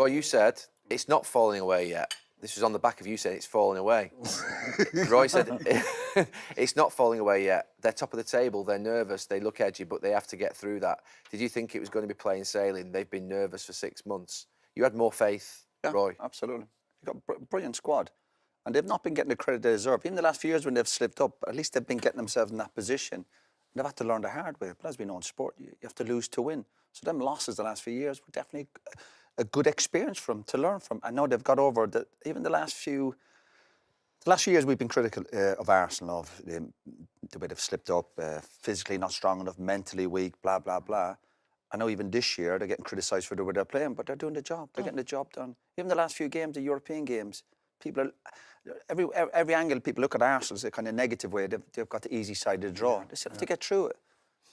Roy, you said it's not falling away yet. This was on the back of you saying it's falling away. Roy said it's not falling away yet. They're top of the table, they're nervous, they look edgy, but they have to get through that. Did you think it was going to be plain sailing? They've been nervous for 6 months. You had more faith, Roy? Absolutely. You've got a brilliant squad. And they've not been getting the credit they deserve. Even the last few years when they've slipped up, at least they've been getting themselves in that position. They've had to learn the hard way. But as we know in sport, you have to lose to win. So them losses the last few years were definitely a good experience for them to learn from. I know they've got over that. Even the last few years we've been critical of Arsenal, of the way they've slipped up, physically not strong enough, mentally weak, blah, blah, blah. I know even this year they're getting criticised for the way they're playing, but they're doing the job. They're getting the job done. Even the last few games, the European games, people are, every angle people look at Arsenal is a kind of negative way. They've got the easy side of the draw. They still have to get through it.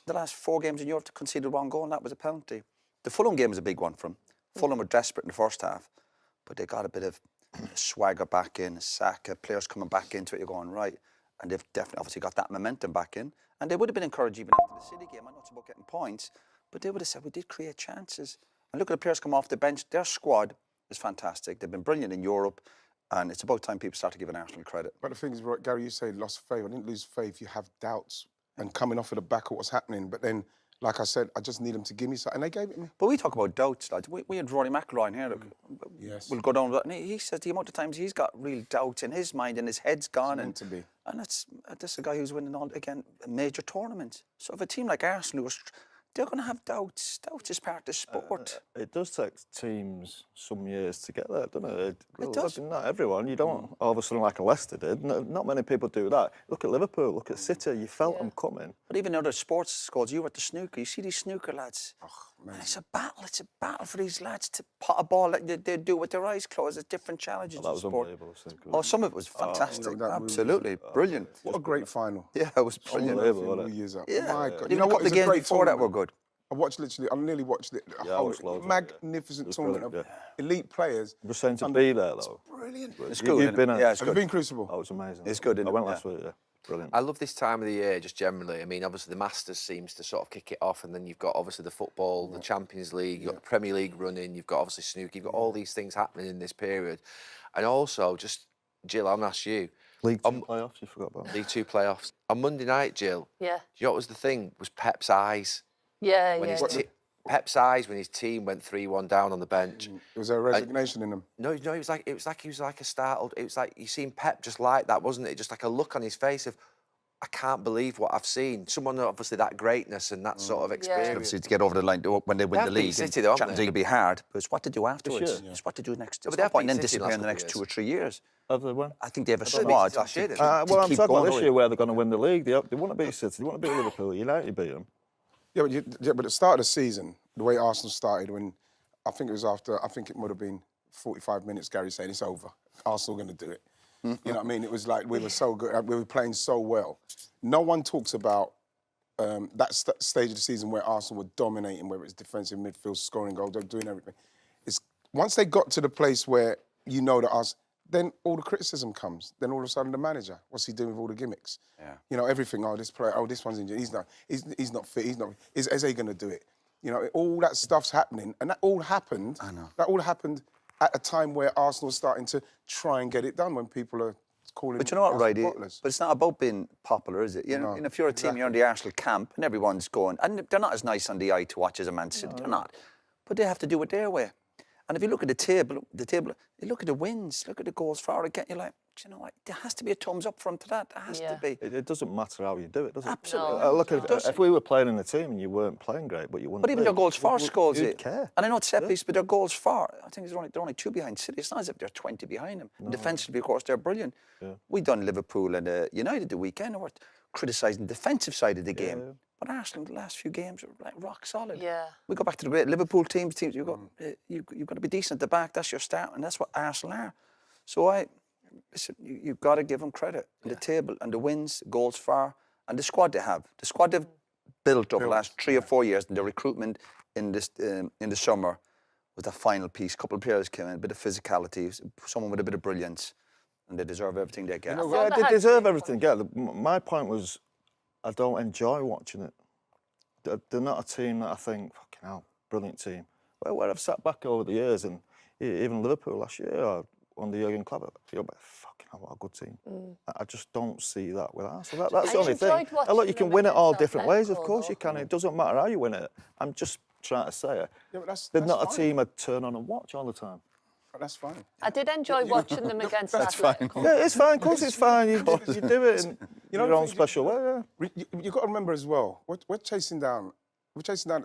The last 4 games in Europe, to concede one goal, and that was a penalty. The Fulham game was a big one for them. Fulham were desperate in the first half, but they got a bit of swagger back in, Saka, players coming back into it, you're going, right. And they've definitely obviously got that momentum back in. And they would have been encouraged even after the City game. I know it's about getting points, but they would have said, we did create chances. And look at the players come off the bench. Their squad is fantastic. They've been brilliant in Europe. And it's about time people start to give Arsenal credit. But the thing is, right, Gary, you say lost faith. I didn't lose faith. You have doubts and coming off of the back of what's happening. But then, like I said, I just need them to give me something. And they gave it me. But we talk about doubts, lads. We had Rory McIlroy here. Look, yes. We'll go down with that. And he says the amount of times he's got real doubts in his mind and his head's gone. It's meant to be. And this is a guy who's winning, again, major tournaments. So if a team like Arsenal was... They're going to have doubts. Doubts is part of the sport. It does take teams some years to get there, doesn't it? It does. Not everyone. You don't all of a sudden like a Leicester did. Not many people do that. Look at Liverpool. Look at City. You felt them coming. But even other sports schools, you were at the snooker. You see these snooker lads. Oh, man. It's a battle. It's a battle for these lads to pot a ball like they do with their eyes closed. There's different challenges That was in sport. unbelievable. Oh, some of it was fantastic. Absolutely. Brilliant. What a great final. Yeah, it was brilliant. Unbelievable, wasn't it? Years up. Yeah. My God. You know what? The games before that were good. I watched I nearly watched it. Yeah, I watched loads of it, magnificent tournament of elite players. We're saying to be there, though. Brilliant. It's good. You've been it's Have you good. been Crucible? Oh, it's amazing. It's good, isn't I went it? last week, yeah. Brilliant. I love this time of the year, just generally. I mean, obviously the Masters seems to sort of kick it off, and then you've got obviously the football, the Champions League, you've got the Premier League running, you've got obviously snooker, you've got all these things happening in this period. And also, just, Jill, I'm going to ask you. League 2 playoffs, you forgot about. League 2 playoffs. On Monday night, Jill, do you know what was the thing? Was Pep's eyes. Pep's eyes when his team went 3-1 down on the bench. Was there a resignation in them? No, it was like he was like a startled. It was like you seen Pep just like that, wasn't it? Just like a look on his face of, I can't believe what I've seen. Someone obviously that greatness and that sort of experience. Obviously, to get over the line when they win the league, City, though, Champions League will be hard. But it's what to do afterwards. It's what to do next. There's no point in disappearing in the next 2 or 3 years. Have they won? I think they have a squad. Last year, Well, I'm talking about this going. year where they're going to win the league. They want to beat City. They want to beat Liverpool. United beat them. Yeah, but at the start of the season, the way Arsenal started, when I think it would have been 45 minutes, Gary saying it's over. Arsenal going to do it. You know what I mean? It was like we were so good. We were playing so well. No one talks about that stage of the season where Arsenal were dominating, whether it's defensive, midfield, scoring goals, they're doing everything. It's once they got to the place where you know that us, then all the criticism comes. Then all of a sudden the manager, what's he doing with all the gimmicks? Yeah. You know, everything. Oh, this player. Oh, this one's injured. He's not fit. He's not. Is he going to do it? You know, all that stuff's happening, and that all happened. I know. That all happened at a time where Arsenal's starting to try and get it done when people are calling. But you know what, Wright? But it's not about being popular, is it? You know, if you're a team, you're in the Arsenal camp, and everyone's going, and they're not as nice on the eye to watch as a Man City. They're not, but they have to do it their way. And if you look at the table, you look at the wins, look at the goals for again, you're like, do you know what? There has to be a thumbs up front to that. There has to be. It doesn't matter how you do it, does it? Absolutely. No, look, if we were playing in the team and you weren't playing great, but you wouldn't. But even their goals for scores, you'd care. And I know it's set piece, but their goals for, I think they're only 2 behind City. It's not as if they're 20 behind them. No. Defensively, of course, they're brilliant. Yeah. We done Liverpool and United the weekend, and we're criticising the defensive side of the game. Yeah. But Arsenal, the last few games, are like rock solid. Yeah. We go back to the great Liverpool teams. You've got to be decent at the back. That's your start, and that's what Arsenal are. So listen, you've got to give them credit. The table and the wins, goals for, and the squad they have. The squad they've built over the last 3 or 4 years, and the recruitment in the summer was the final piece. A couple of players came in, a bit of physicality, someone with a bit of brilliance, and they deserve everything they get. Yeah, they deserve everything they get. My point was, I don't enjoy watching it. They're not a team that I think, fucking hell, brilliant team. Well, where I've sat back over the years and even Liverpool last year, under Jurgen Klopp, you're like, fucking hell, what a good team. I just don't see that with Arsenal. That's the only thing. enjoyed watching Look, you can them win it all against different ways, of Atletico, course you though. can. It doesn't matter how you win it. I'm just trying to say it. Yeah, but They're that's not a fine. team I'd turn on and watch all the time. But that's fine. I did enjoy watching them against That's fine. Atletico. Yeah, it's fine. Of course, it's fine. You do it in your own special way. Yeah. You got to remember as well. We're chasing down.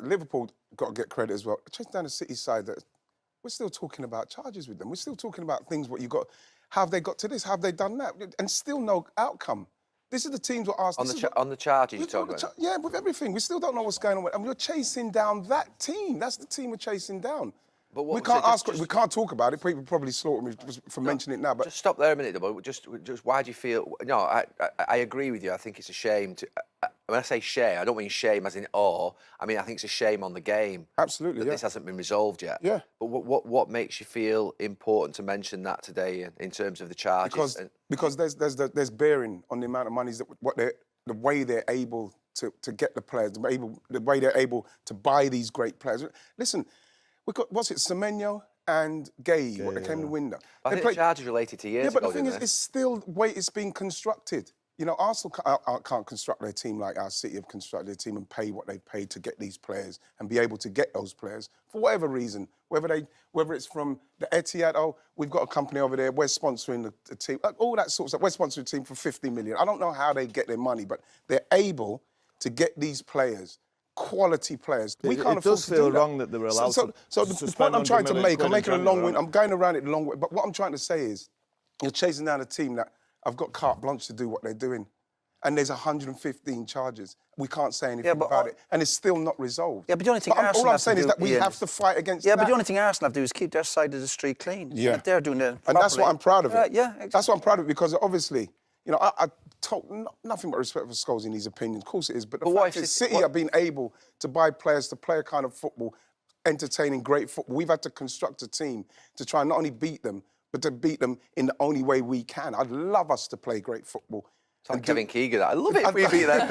Liverpool got to get credit as well. Chasing down the City side. That we're still talking about charges with them. We're still talking about things. What you got? Have they got to this? Have they done that? And still no outcome. This is the teams what Arsenal. On the charges you're talking about. Yeah, with everything. We still don't know what's going on. And we're chasing down that team. That's the team we're chasing down. But what- we can't so ask. just- We can't talk about it. People probably slaughter me for mentioning it now. But Just stop there a minute, though. Just why do you feel? No, I agree with you. I think it's a shame to. When I say shame, I don't mean shame as in awe. I mean I think it's a shame on the game. Absolutely, that yeah. this hasn't been resolved yet. Yeah. But what makes you feel important to mention that today in terms of the charges? because there's bearing on the amount of monies that the way they're able to get the players, the way they're able to buy these great players. Listen, we've got Semenyo and Gay, what they came to win. I think the charges related to years Yeah, but ago. the thing didn't is, they? it's still the way it's being constructed. You know, Arsenal can't construct their team like our City have constructed their team and pay what they've paid to get these players and be able to get those players for whatever reason. Whether it's from the Etihad, we've got a company over there, we're sponsoring the team, like all that sort of stuff. We're sponsoring the team for 50 million. I don't know how they get their money, but they're able to get these players. Quality players. We can't It afford does to do feel that. wrong that they were allowed So to the suspend point I'm trying to 100 make, I'm million making a quid in long January, way. I'm going around it a long way. But what I'm trying to say is, you're chasing down a team that have got carte blanche to do what they're doing, and there's 115 charges. We can't say anything about it, and it's still not resolved. Yeah, but the only thing Arsenal all I'm have to saying is do, that we Ian, have to fight against. Yeah, that. but the only thing Arsenal have to do is keep their side of the street clean. Yeah. If they're doing it And that's what I'm proud of it. Yeah, exactly. That's what I'm proud of it, because obviously, you know, I talk nothing but respect for Scholes in his opinions. Of course it is, but the what fact if is City- City have been able to buy players to play a kind of football, entertaining, great football. We've had to construct a team to try and not only beat them, but to beat them in the only way we can. I'd love us to play great football. It's like Kevin Keegan. I love it if we beat them.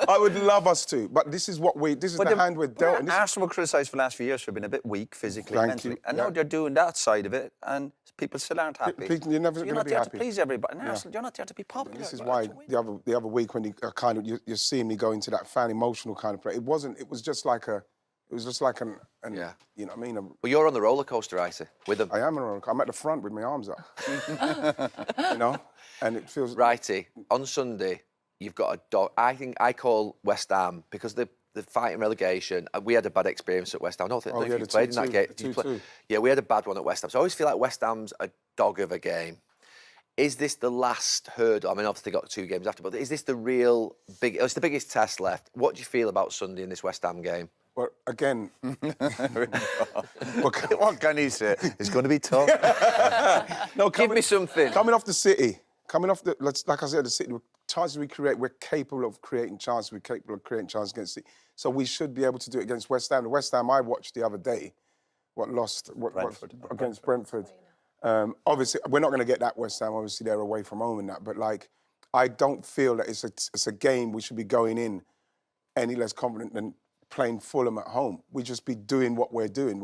I would love us to, but this is the hand we're dealt. And this Arsenal were criticised for the last few years for being a bit weak physically, Thank mentally. you, And now yeah. they're doing that side of it, and people still aren't happy. people- you're never So gonna not be there happy. to please everybody. And Arsenal, you're not there to be popular. This is You're why there to win. the other week when you're seeing me go into that fan emotional kind of play. It was just like an Yeah. you know what I mean? Well, you're on the roller coaster, Isa, with them. I'm at the front with my arms up. You know? And it feels Righty, on Sunday, you've got a dog. I call West Ham, because they're fighting relegation. We had a bad experience at West Ham. I don't think Oh, if yeah, you the played in that 2-2, game. the Did you play? 2-2. Yeah, we had a bad one at West Ham. So I always feel like West Ham's a dog of a game. Is this the last hurdle? I mean, obviously they got 2 games after, but is this the real big? It's the biggest test left. What do you feel about Sunday in this West Ham game? Well, again, What can he say? It's going to be tough. no, Give me something. Coming off the City, like I said, the City, the chances we create, we're capable of creating chances. We're capable of creating chances against City. So we should be able to do it against West Ham. The West Ham I watched the other day, against Brentford. Obviously, we're not going to get that West Ham. Obviously, they're away from home and that. But like, I don't feel that it's a game we should be going in any less confident than playing Fulham at home. We just be doing what we're doing.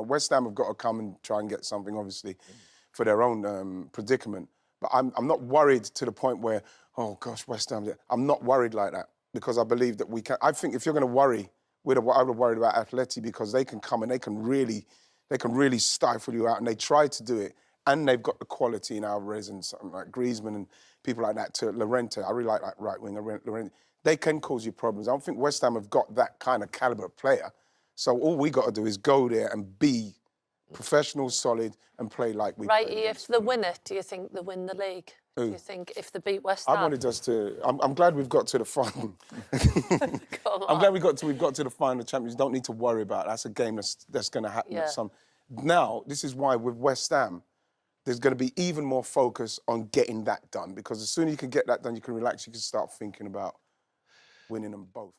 West Ham have got to come and try and get something, obviously, for their own predicament. But I'm not worried to the point where, oh gosh, West Ham. I'm not worried like that, because I believe that we can. I think if you're going to worry, I would have worried about Atleti, because they can come and they can really stifle you out, and they try to do it, and they've got the quality in Alvarez and something like Griezmann and people like that. To Llorente, I really like that right winger Llorente. They can cause you problems. I don't think West Ham have got that kind of calibre of player. So all we got to do is go there and be professional, solid, and play like we Right, played if against they win it, do you think they win the league? Do you think if they beat West Ham? I wanted us to. I'm glad we've got to the final. Come I'm on. glad we've got to the final. Champions don't need to worry about it. That's a game that's going to happen Yeah. at some. Now, this is why with West Ham, there's going to be even more focus on getting that done, because as soon as you can get that done, you can relax. You can start thinking about winning them both.